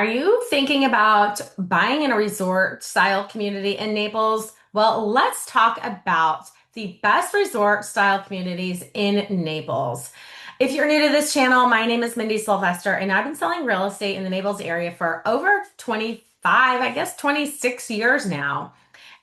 Are you thinking about buying in a resort style community in Naples? Well, let's talk about the best resort style communities in Naples. If you're new to this channel, my name is Mindy Sylvester, and I've been selling real estate in the Naples area for over 25, I guess 26 years now.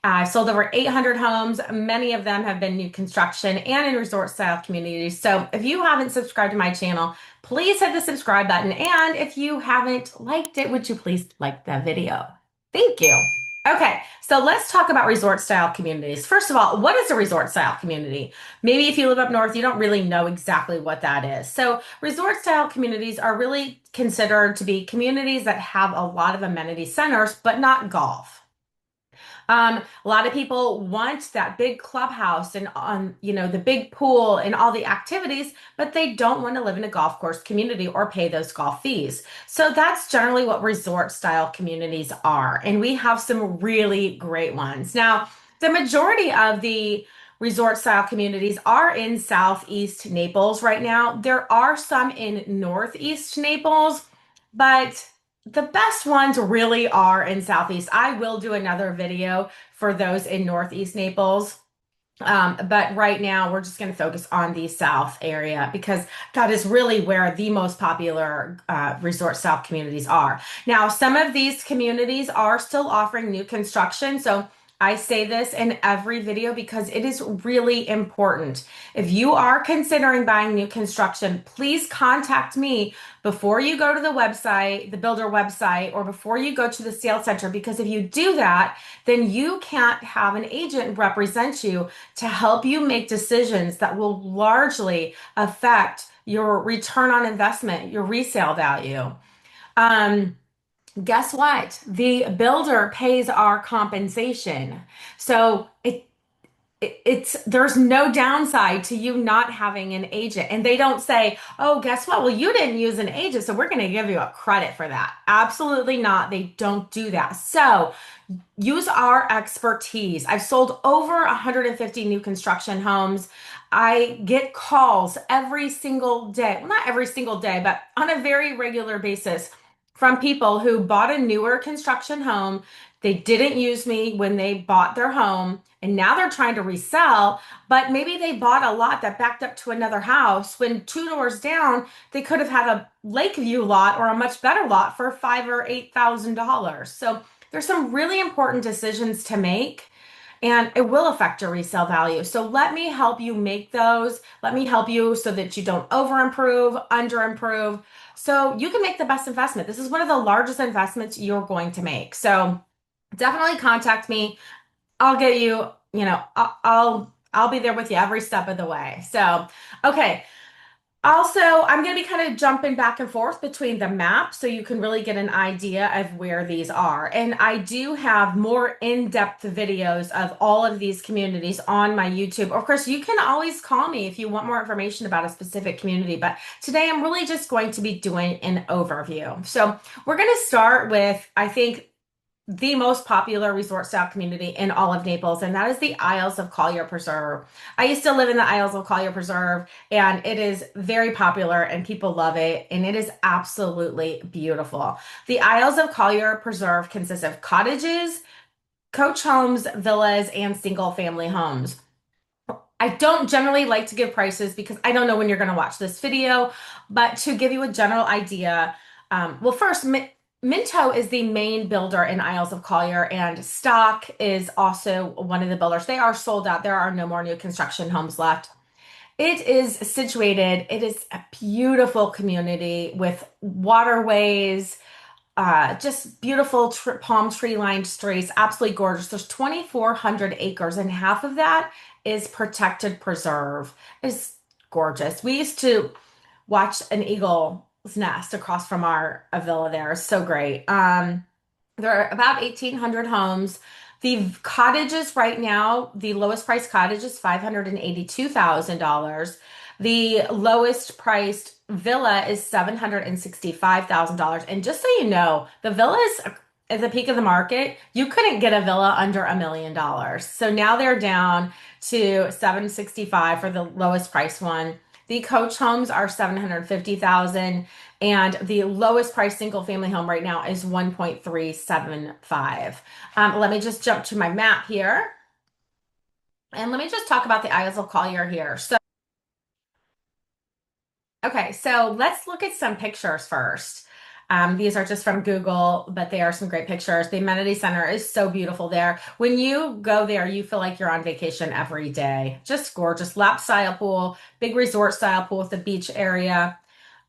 I've sold over 800 homes. Many of them have been new construction and in resort style communities. So if you haven't subscribed to my channel, please hit the subscribe button. And if you haven't liked it, would you please like the video? Thank you. Okay, so let's talk about resort style communities. First of all, what is a resort style community? Maybe if you live up north, you don't really know exactly what that is. So, resort style communities are really considered to be communities that have a lot of amenity centers, but not golf. A lot of people want that big clubhouse and the big pool and all the activities, but they don't want to live in a golf course community or pay those golf fees. So that's generally what resort style communities are. And we have some really great ones. Now, the majority of the resort style communities are in Southeast Naples right now. There are some in Northeast Naples, but the best ones really are in Southeast. I will do another video for those in Northeast Naples. But right now, we're just going to focus on the South area because that is really where the most popular resort style communities are. Now, some of these communities are still offering new construction. So I say this in every video because it is really important. If you are considering buying new construction, please contact me before you go to the website, the builder website, or before you go to the sales center, because if you do that, then you can't have an agent represent you to help you make decisions that will largely affect your return on investment, your resale value. Um, Guess what? The builder pays our compensation. So it's there's no downside to you not having an agent. And they don't say, oh, guess what? Well, you didn't use an agent, so we're going to give you a credit for that. Absolutely not. They don't do that. So use our expertise. I've sold over 150 new construction homes. I get calls every single day. Well, not every single day, but on a very regular basis from people who bought a newer construction home. They didn't use me when they bought their home, and now they're trying to resell, but maybe they bought a lot that backed up to another house when two doors down, they could have had a Lakeview lot or a much better lot for five or $8,000. So there's some really important decisions to make, and it will affect your resale value. So let me help you make those. Let me help you so that you don't over improve, under improve, so you can make the best investment. This is one of the largest investments you're going to make. So definitely contact me. I'll get you, I'll be there with you every step of the way. So, okay. Also, I'm going to be kind of jumping back and forth between the map so you can really get an idea of where these are. And I do have more in-depth videos of all of these communities on my YouTube. Of course, you can always call me if you want more information about a specific community, but today I'm really just going to be doing an overview. So we're going to start with, I think, the most popular resort style community in all of Naples, and that is the Isles of Collier Preserve. I used to live in the Isles of Collier Preserve, and it is very popular and people love it, and it is absolutely beautiful. The Isles of Collier Preserve consists of cottages, coach homes, villas, and single family homes. I don't generally like to give prices because I don't know when you're going to watch this video, but to give you a general idea, well, first, Minto is the main builder in Isles of Collier, and Stock is also one of the builders. They are sold out. There are no more new construction homes left. It is a beautiful community with waterways, just beautiful palm tree lined streets, absolutely gorgeous. There's 2,400 acres, and half of that is protected preserve. It's gorgeous. We used to watch an eagle's nest across from our a villa there. It's so great. There are about 1,800 homes. The cottages right now, the lowest priced cottage is $582,000. The lowest priced villa is $765,000. And just so you know, the villa is at the peak of the market. You couldn't get a villa under $1 million. So now they're down to 765 for the lowest price one. The coach homes are 750,000, and the lowest price single family home right now is 1.375. Let me just jump to my map here, and let me just talk about the Isles of Collier here. Okay, so let's look at some pictures first. These are just from Google, but they are some great pictures. The amenity center is so beautiful there. When you go there, you feel like you're on vacation every day. Just gorgeous. Lap style pool, big resort style pool with the beach area,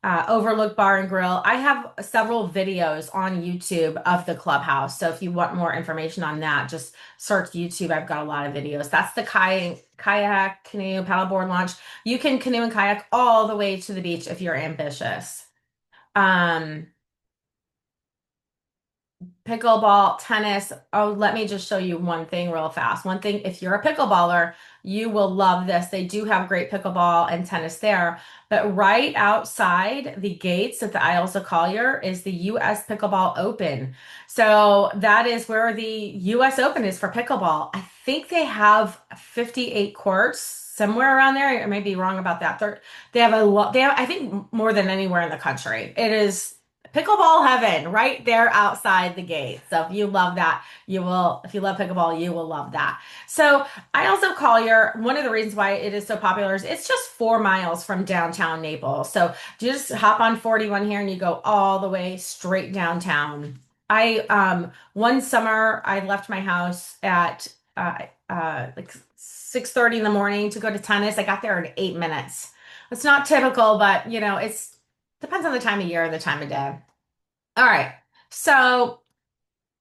overlook bar and grill. I have several videos on YouTube of the clubhouse. So if you want more information on that, just search YouTube. I've got a lot of videos. That's the kayak, canoe, paddleboard launch. You can canoe and kayak all the way to the beach if you're ambitious. Um, Pickleball, tennis. Oh, let me just show you one thing real fast. One thing, if you're a pickleballer, you will love this. They do have great pickleball and tennis there, but right outside the gates at the Isles of Collier is the US Pickleball Open. So that is where the US Open is for pickleball. I think they have 58 courts somewhere around there. I may be wrong about that. They have a lot, they have, I think, more than anywhere in the country. It is pickleball heaven right there outside the gate. So if you love that, you will, if you love pickleball, you will love that. So I also Collier, one of the reasons why it is so popular is it's just 4 miles from downtown Naples. So you just hop on 41 here and you go all the way straight downtown. One summer I left my house at like 6:30 in the morning to go to tennis. I got there in 8 minutes. It's not typical, but it's depends on the time of year and the time of day. All right. So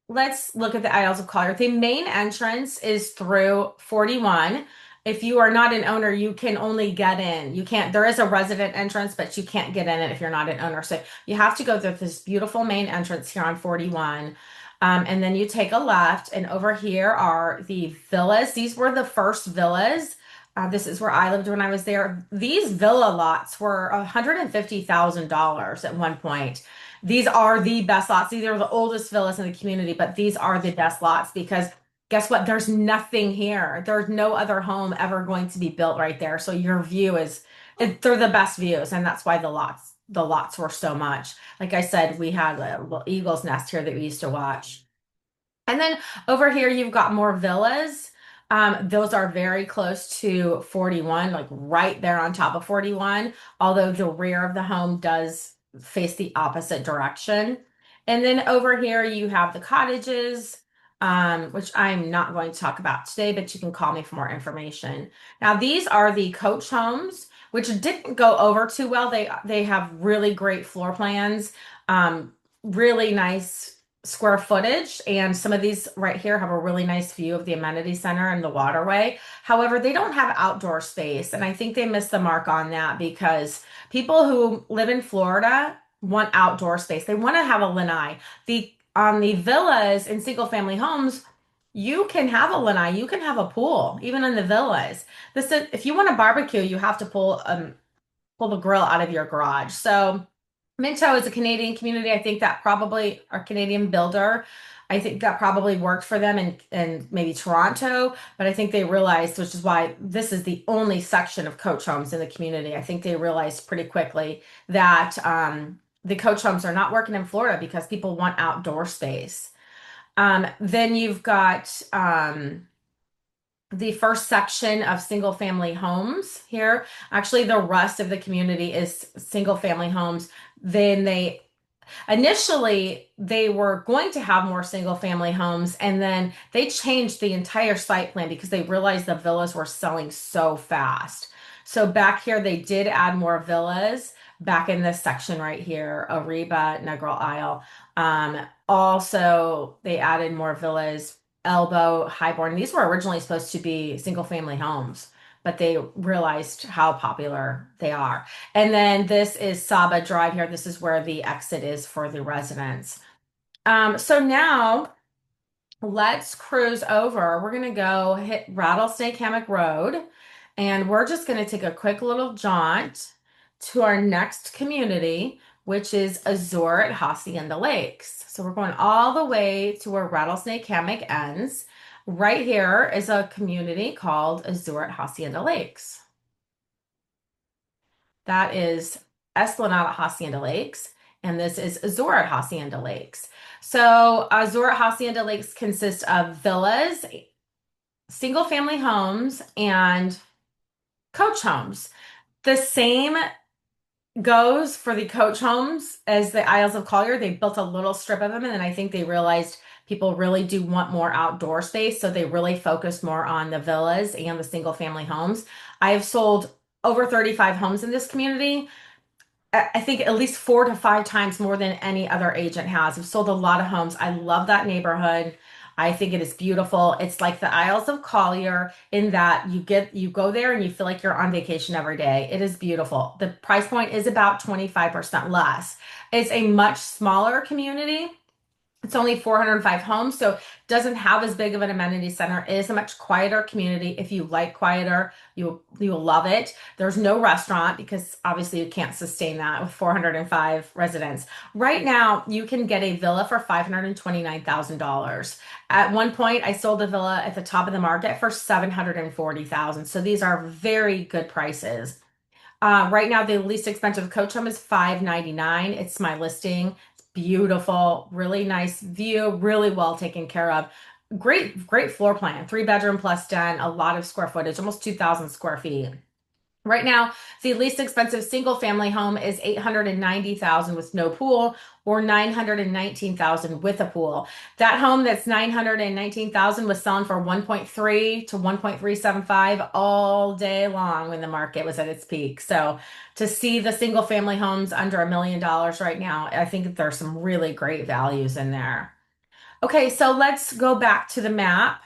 let's look at the Isles of Collier. The main entrance is through 41. If you are not an owner, you can only get in. You can't, there is a resident entrance, but you can't get in it if you're not an owner. So you have to go through this beautiful main entrance here on 41. And then you take a left, and over here are the villas. These were the first villas. This is where I lived when I was there. These villa lots were $150,000 at one point. These are the best lots. These are the oldest villas in the community, but these are the best lots because guess what? There's nothing here. There's no other home ever going to be built right there. So your view they're the best views, and that's why the lots were so much. Like I said, we had a little eagle's nest here that we used to watch. And then over here, you've got more villas. Those are very close to 41, like right there on top of 41, although the rear of the home does face the opposite direction. And then over here, you have the cottages, which I'm not going to talk about today, but you can call me for more information. Now, these are the coach homes, which didn't go over too well. They have really great floor plans, really nice square footage, and some of these right here have a really nice view of the amenity center and the waterway. However, they don't have outdoor space, and I think they missed the mark on that because people who live in Florida want outdoor space. They want to have a lanai. The On the villas and single family homes, you can have a lanai, you can have a pool, even in the villas. If you want to barbecue, you have to pull the grill out of your garage. So Minto is a Canadian community. I think that probably our Canadian builder. I think that probably worked for them in maybe Toronto, but I think they realized, which is why this is the only section of coach homes in the community. I think they realized pretty quickly that the coach homes are not working in Florida because people want outdoor space. Then you've got the first section of single family homes here. Actually, the rest of the community is single family homes. Then initially they were going to have more single family homes, and then they changed the entire site plan because they realized the villas were selling so fast. So back here, they did add more villas back in this section right here, Ariba, Negril Isle. Also, they added more villas, Elbow, Highborn. These were originally supposed to be single family homes, but they realized how popular they are. And then this is Saba Drive here. This is where the exit is for the residents. So now let's cruise over. We're going to go hit Rattlesnake Hammock Road, and we're just going to take a quick little jaunt to our next community, which is Azure at Hacienda Lakes. So we're going all the way to where Rattlesnake Hammock ends. Right here is a community called Azure at Hacienda Lakes. That is Esplanade at Hacienda Lakes, and this is Azure at Hacienda Lakes. So Azure at Hacienda Lakes consists of villas, single family homes, and coach homes. The same goes for the coach homes as the Isles of Collier. They built a little strip of them, and then I think they realized people really do want more outdoor space, so they really focused more on the villas and the single family homes. I have sold over 35 homes in this community. I think at least 4 to 5 times more than any other agent has. I've sold a lot of homes. I love that neighborhood. I think it is beautiful. It's like the Isles of Collier in that you go there and you feel like you're on vacation every day. It is beautiful. The price point is about 25% less. It's a much smaller community. It's only 405 homes, so it doesn't have as big of an amenity center. It is a much quieter community. If you like quieter, you'll love it. There's no restaurant because obviously you can't sustain that with 405 residents. Right now, you can get a villa for $529,000. At one point, I sold a villa at the top of the market for $740,000. So these are very good prices. Right now, the least expensive coach home is $599. It's my listing. It's beautiful, really nice view, really well taken care of. Great floor plan. 3 bedroom plus den, a lot of square footage, almost 2,000 square feet. Right now, the least expensive single family home is 890,000 with no pool or 919,000 with a pool. That home that's 919,000 was selling for 1.3 to 1.375 all day long when the market was at its peak. So to see the single family homes under $1 million right now, I think that there's some really great values in there. Okay, so let's go back to the map.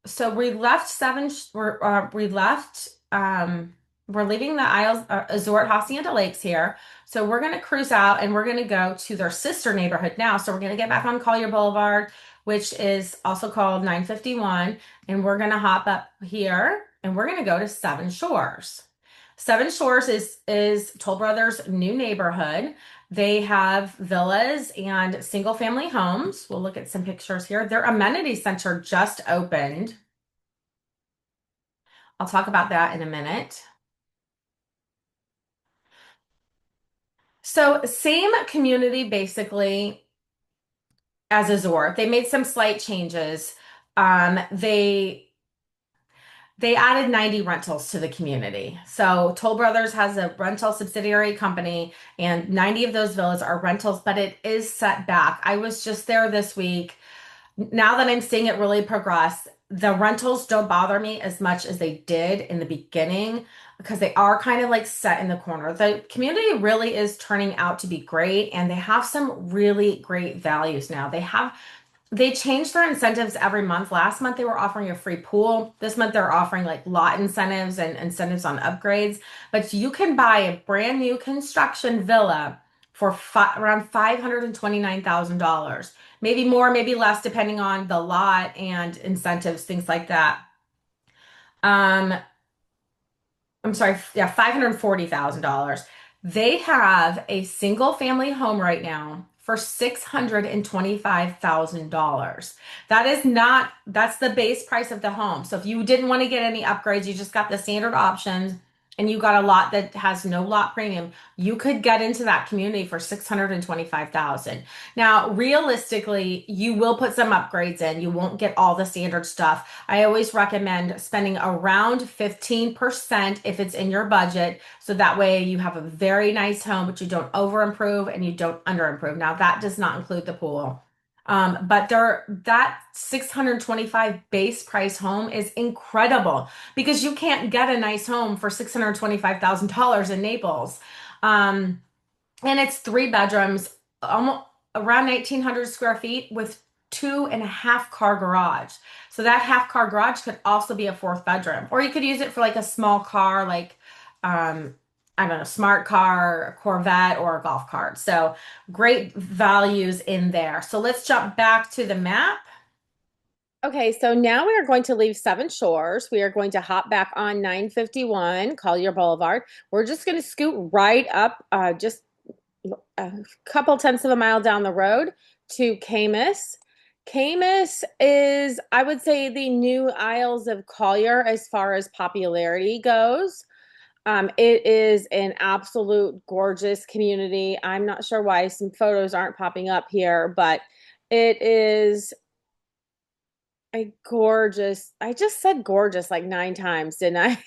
So we left we're leaving the Isles Azure Hacienda Lakes here. So we're going to cruise out and we're going to go to their sister neighborhood now. So we're going to get back on Collier Boulevard, which is also called 951, and we're going to hop up here and we're going to go to Seven Shores. Seven Shores is Toll Brothers' new neighborhood. They have villas and single family homes. We'll look at some pictures here. Their amenity center just opened. I'll talk about that in a minute. So same community basically as Azure. They made some slight changes. They added 90 rentals to the community. So Toll Brothers has a rental subsidiary company, and 90 of those villas are rentals, but it is set back. I was just there this week. Now that I'm seeing it really progress, the rentals don't bother me as much as they did in the beginning because they are kind of like set in the corner. The community really is turning out to be great, and they have some really great values now. They change their incentives every month. Last month they were offering a free pool. This month they're offering like lot incentives and incentives on upgrades. But you can buy a brand new construction villa for around $529,000. Maybe more, maybe less, depending on the lot and incentives, things like that. Um, I'm sorry, yeah, $540,000. They have a single family home right now for $625,000. That's the base price of the home. So if you didn't want to get any upgrades, you just got the standard options and you got a lot that has no lot premium, you could get into that community for 625,000. Now, realistically, you will put some upgrades in. You won't get all the standard stuff. I always recommend spending around 15% if it's in your budget. So that way you have a very nice home, but you don't over improve and you don't under improve. Now, that does not include the pool. But that 625 base price home is incredible because you can't get a nice home for $625,000 in Naples. Um, and it's 3 bedrooms, almost around 1,900 square feet with 2.5 car garage. So that half car garage could also be a fourth bedroom, or you could use it for like a small car, like um, I don't know, smart car, a Corvette, or a golf cart. So great values in there. So let's jump back to the map. Okay, so now we are going to leave Seven Shores. We are going to hop back on 951 Collier Boulevard. We're just going to scoot right up, just a couple tenths of a mile down the road to Caymas. Caymas is, I would say, the new Isles of Collier as far as popularity goes. It is an absolute gorgeous community. I'm not sure why some photos aren't popping up here, but it is a gorgeous, I just said gorgeous like 9 times, didn't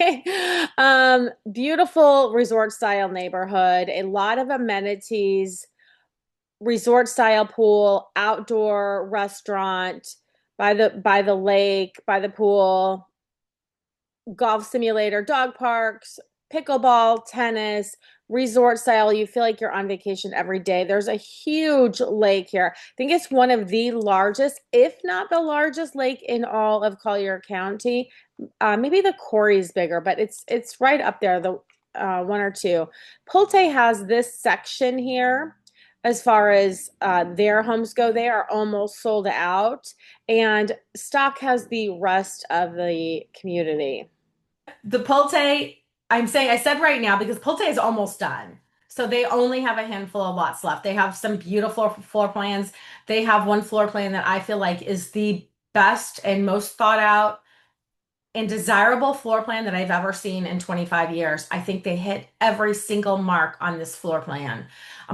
I? Beautiful resort style neighborhood, a lot of amenities, resort style pool, outdoor restaurant by the lake, by the pool, golf simulator, dog parks, pickleball, tennis, resort style. You feel like you're on vacation every day. There's a huge lake here. I think it's one of the largest, if not the largest lake in all of Collier County. Maybe the quarry's bigger, but it's right up there, the one or two. Pulte has this section here. As far as their homes go, they are almost sold out, and Stock has the rest of the community. The Pulte, I said right now because Pulte is almost done. So they only have a handful of lots left. They have some beautiful floor plans. They have one floor plan that I feel like is the best and most thought out and desirable floor plan that I've ever seen in 25 years. I think they hit every single mark on this floor plan,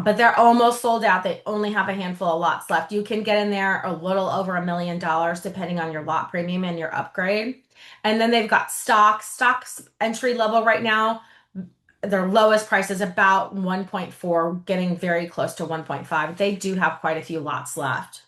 but they're almost sold out. They only have a handful of lots left. You can get in there a little over $1 million depending on your lot premium and your upgrade. And then they've got stocks entry level right now. Their lowest price is about 1.4, getting very close to 1.5. They do have quite a few lots left.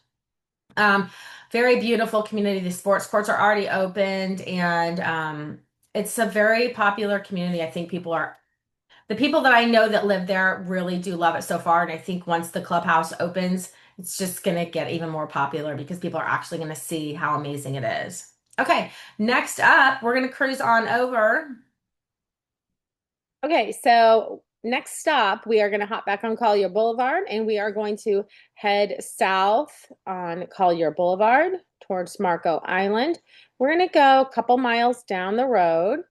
Um, Very beautiful community. The sports courts are already opened, and it's a very popular community. I think the people that I know that live there really do love it so far. And I think once the clubhouse opens, it's just going to get even more popular because people are actually going to see how amazing it is. Okay, next up, we're going to cruise on over. Okay, so next stop, we are going to hop back on Collier Boulevard and we are going to head south on Collier Boulevard towards Marco Island. We're going to go a couple miles down the road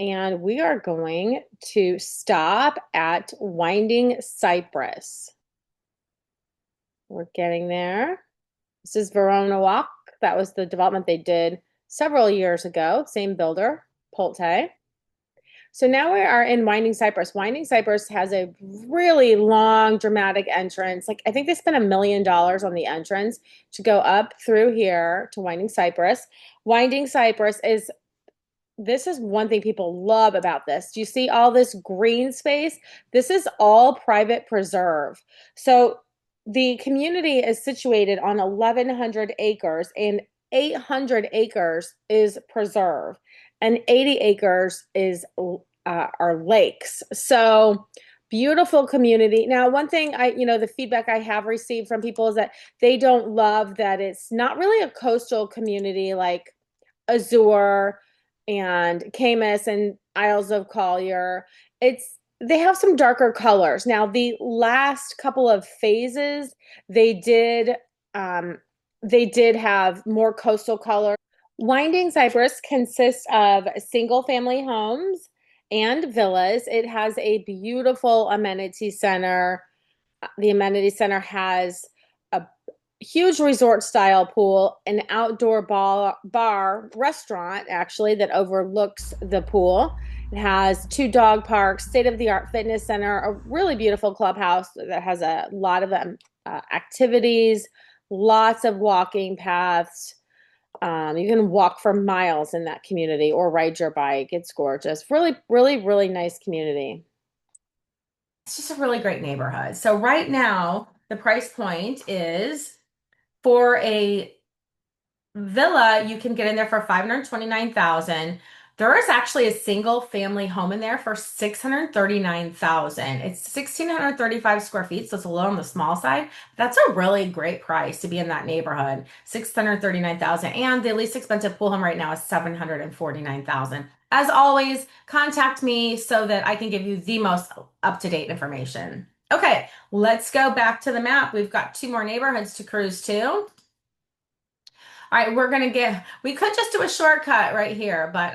and we are going to stop at Winding Cypress. We're getting there. This is Verona Walk. That was the development they did several years ago. Same builder, Pulte. So now we are in Winding Cypress. Winding Cypress has a really long, dramatic entrance. Like I think they spent $1 million on the entrance to go up through here to Winding Cypress. Winding Cypress is this is one thing people love about this. Do you see all this green space? This is all private preserve. So the community is situated on 1,100 acres, and 800 acres is preserve, and 80 acres is are lakes. So beautiful community. Now, one thing the feedback I have received from people is that they don't love that it's not really a coastal community like Azure and Caymas and Isles of Collier. It's they have some darker colors. Now, the last couple of phases, they did um, they did have more coastal color. Winding Cypress consists of single family homes and villas. It has a beautiful amenity center. The amenity center has a huge resort style pool, an outdoor bar restaurant actually that overlooks the pool. It has two dog parks, state of the art fitness center, a really beautiful clubhouse that has a lot of activities, lots of walking paths. You can walk for miles in that community or ride your bike. It's gorgeous. Really, really, really nice community. It's just a really great neighborhood. So right now, the price point is for a villa, you can get in there for 529,000. There is actually a single family home in there for 639,000. It's 1,635 square feet, so it's a little on the small side. That's a really great price to be in that neighborhood. 639,000. And the least expensive pool home right now is 749,000. As always, contact me so that I can give you the most up-to-date information. Okay, let's go back to the map. We've got two more neighborhoods to cruise to. All right, we could just do a shortcut right here, but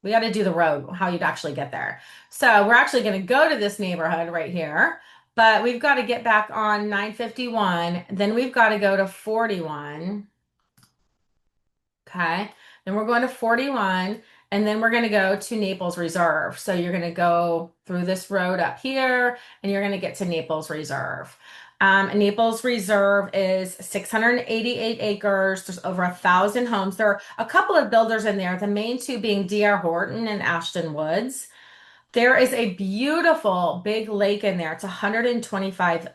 we got to do the road, how you'd actually get there. So we're actually going to go to this neighborhood right here, but we've got to get back on 951. Then we've got to go to 41. Okay. Then we're going to 41. And then we're going to go to Naples Reserve. So you're going to go through this road up here and you're going to get to Naples Reserve. Naples Reserve is 688 acres. There's over 1,000 homes. There are a couple of builders in there, the main two being D.R. Horton and Ashton Woods. There is a beautiful big lake in there. It's 125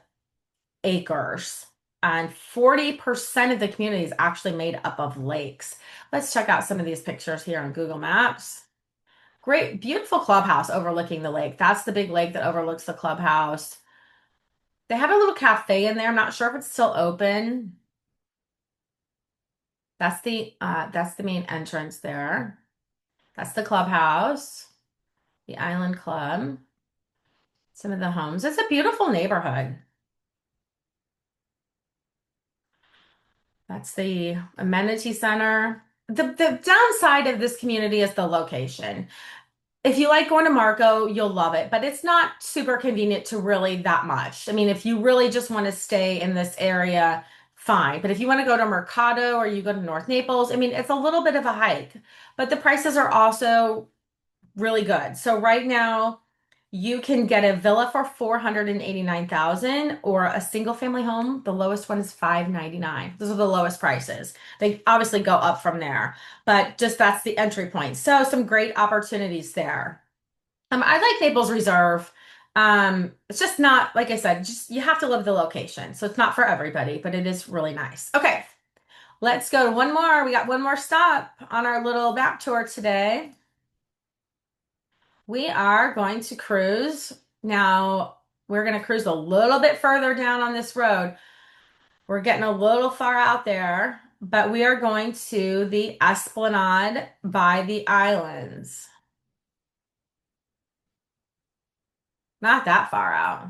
acres, and 40% of the community is actually made up of lakes. Let's check out some of these pictures here on Google Maps. Great, beautiful clubhouse overlooking the lake. That's the big lake that overlooks the clubhouse. They have a little cafe in there. I'm not sure if it's still open. That's the main entrance there. That's the clubhouse, the Island Club, some of the homes. It's a beautiful neighborhood. That's the amenity center. The downside of this community is the location. If you like going to Marco, you'll love it, but it's not super convenient to really that much. I mean, if you really just want to stay in this area, fine. But if you want to go to Mercado or you go to North Naples, I mean, it's a little bit of a hike, but the prices are also really good. So right now, you can get a villa for 489,000 or a single family home. The lowest one is 599. Those are the lowest prices. They obviously go up from there, but just that's the entry point. So some great opportunities there. I like Naples Reserve. It's just not, like I said, just you have to love the location. So it's not for everybody, but it is really nice. Okay, let's go to one more. We got one more stop on our little map tour today. We are going to cruise. Now, we're going to cruise a little bit further down on this road. We're getting a little far out there, but we are going to the Esplanade by the Islands. Not that far out,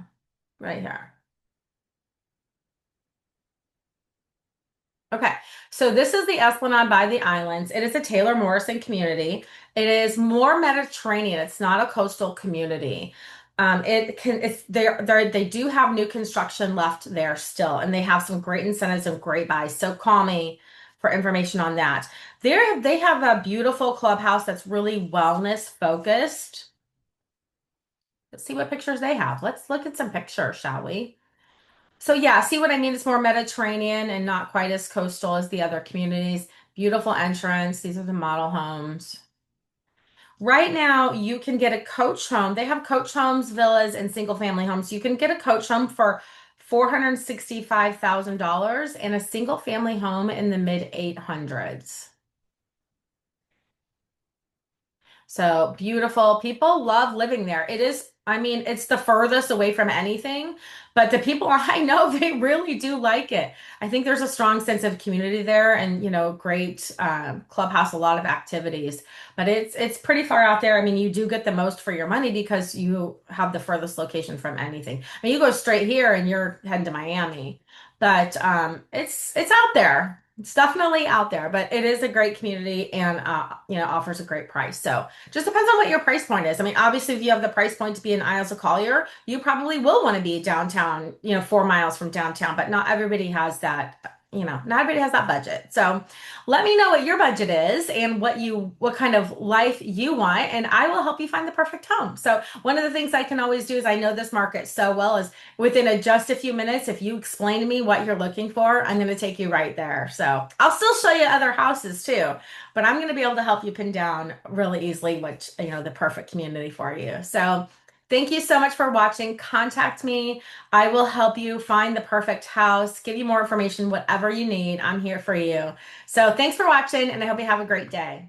right here. Okay, so this is the Esplanade by the Islands. It is a Taylor Morrison community. It is more Mediterranean. It's not a coastal community. They do have new construction left there still, and they have some great incentives and great buys. So call me for information on that. They have a beautiful clubhouse that's really wellness focused. Let's see what pictures they have. Let's look at some pictures, shall we? So yeah, see what I mean? It's more Mediterranean and not quite as coastal as the other communities. Beautiful entrance. These are the model homes. Right now, you can get a coach home. They have coach homes, villas, and single family homes. You can get a coach home for $465,000 and a single family home in the mid 800s. So beautiful. People love living there. It is, I mean, it's the furthest away from anything, but the people I know, they really do like it. I think there's a strong sense of community there and, great clubhouse, a lot of activities, but it's pretty far out there. I mean, you do get the most for your money because you have the furthest location from anything. I mean, you go straight here and you're heading to Miami, but it's out there. It's definitely out there, but it is a great community and offers a great price. So just depends on what your price point is. I mean, obviously, if you have the price point to be in Isles of Collier, you probably will want to be downtown, 4 miles from downtown, but not everybody has that. Not everybody has that budget. So let me know what your budget is and what kind of life you want, and I will help you find the perfect home. So one of the things I can always do is I know this market so well is within just a few minutes, if you explain to me what you're looking for, I'm going to take you right there. So I'll still show you other houses too, but I'm going to be able to help you pin down really easily the perfect community for you. So thank you so much for watching. Contact me. I will help you find the perfect house, give you more information, whatever you need. I'm here for you. So thanks for watching, and I hope you have a great day.